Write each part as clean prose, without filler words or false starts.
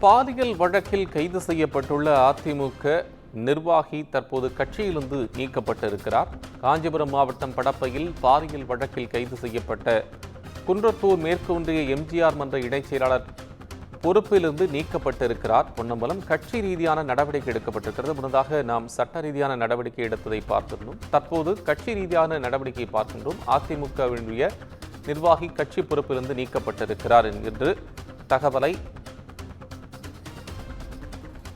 பாலியல் வழக்கில் கைது செய்யப்பட்டுள்ள அதிமுக நிர்வாகி தற்போது கட்சியிலிருந்து நீக்கப்பட்டிருக்கிறார். காஞ்சிபுரம் மாவட்டம் படப்பையில் பாலியல் வழக்கில் கைது செய்யப்பட்ட குன்றத்தூர் மேற்கு ஒன்றிய எம்ஜிஆர் மன்ற இணைச் செயலாளர் பொறுப்பிலிருந்து நீக்கப்பட்டிருக்கிறார். பொன்னம்பலம் கட்சி ரீதியான நடவடிக்கை எடுக்கப்பட்டிருக்கிறது. முன்னதாக நாம் சட்ட ரீதியான நடவடிக்கை எடுத்ததை பார்த்திருந்தோம். தற்போது கட்சி ரீதியான நடவடிக்கை பார்க்கின்றோம். அதிமுகவினுடைய நிர்வாகி கட்சி பொறுப்பிலிருந்து நீக்கப்பட்டிருக்கிறார் என்று தகவலை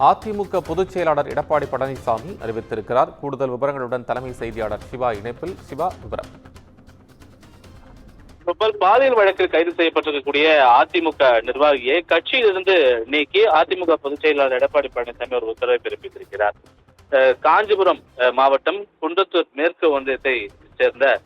அதிமுக பொதுச் செயலாளர் எடப்பாடி பழனிசாமி அறிவித்திருக்கிறார். கூடுதல் விவரங்களுடன் தலைமை செய்தியாளர் சிவா இணைப்பில். சிவா, விவரம். பாலியல் வழக்கில் கைது செய்யப்பட்டிருக்கக்கூடிய அதிமுக நிர்வாகியை கட்சியிலிருந்து நீக்கி அதிமுக பொதுச் செயலாளர் எடப்பாடி பழனிசாமி ஒரு உத்தரவை பிறப்பித்திருக்கிறார். காஞ்சிபுரம் மாவட்டம் குன்றத்தூர் மேற்கு ஒன்றியத்தை சேர்ந்த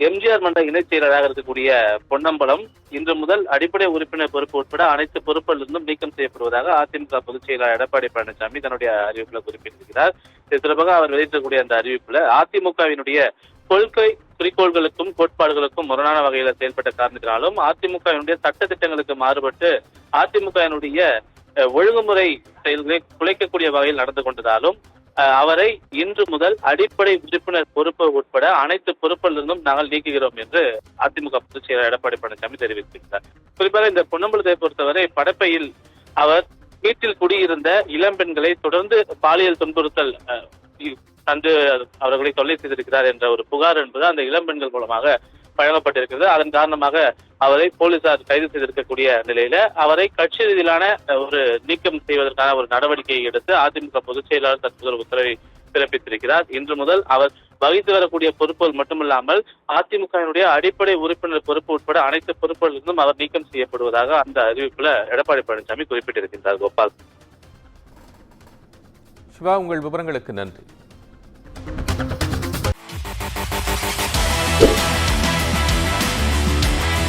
எம்ஜிஆர் மன்ற இணைச் செயலராக இருக்கக்கூடிய பொன்னம்பலம் இன்று முதல் அடிப்படை உறுப்பினர் பொறுப்பு உட்பட அனைத்து பொறுப்பிலிருந்தும் நீக்கம் செய்யப்படுவதாக அதிமுக பொதுச் செயலாளர் எடப்பாடி பழனிசாமி தன்னுடைய அறிவிப்புல குறிப்பிட்டிருக்கிறார். இது தொடர்பாக அவர் வெளியிட்டக்கூடிய அந்த அறிவிப்புல அதிமுகவினுடைய கொள்கை குறிக்கோள்களுக்கும் கோட்பாடுகளுக்கும் முரணான வகையில செயல்பட்ட காரணத்தினாலும் அதிமுகவினுடைய சட்ட திட்டங்களுக்கு மாறுபட்டு அதிமுகவினுடைய ஒழுங்குமுறை செயல்களை குலைக்கக்கூடிய வகையில் நடந்து கொண்டதாலும் அவரை இன்று முதல் அடிப்படை உறுப்பினர் பொறுப்பு உட்பட அனைத்து பொறுப்பிலிருந்தும் நாங்கள் நீக்குகிறோம் என்று அதிமுக பொதுச் செயலாளர் எடப்பாடி பழனிசாமி தெரிவித்திருக்கிறார். குறிப்பாக இந்த பொன்னம்பலத்தை பொறுத்தவரை படப்பையில் அவர் வீட்டில் குடியிருந்த இளம்பெண்களை தொடர்ந்து பாலியல் துன்புறுத்தல் தந்து அவர்களை தொல்லை செய்திருக்கிறார் என்ற ஒரு புகார் என்பது அந்த இளம்பெண்கள் மூலமாக வழங்கப்பட்டிருக்கிறது. அதன் காரணமாக அவரை போலீசார் கைது செய்திருக்கக்கூடிய நிலையில அவரை கட்சி ரீதியிலான ஒரு நீக்கம் செய்வதற்கான ஒரு நடவடிக்கையை எடுத்து அதிமுக பொதுச் செயலாளர் தற்போது உத்தரவை பிறப்பித்திருக்கிறார். இன்று முதல் அவர் வகித்து வரக்கூடிய பொறுப்புகள் மட்டுமில்லாமல் அதிமுகவினுடைய அடிப்படை உறுப்பினர் பொறுப்பு உட்பட அனைத்து பொறுப்புகளிலிருந்தும் அவர் நீக்கம் செய்யப்படுவதாக அந்த அறிவிப்புல எடப்பாடி பழனிசாமி குறிப்பிட்டிருக்கின்றார். கோபால். சிவா, உங்கள் விவரங்களுக்கு நன்றி.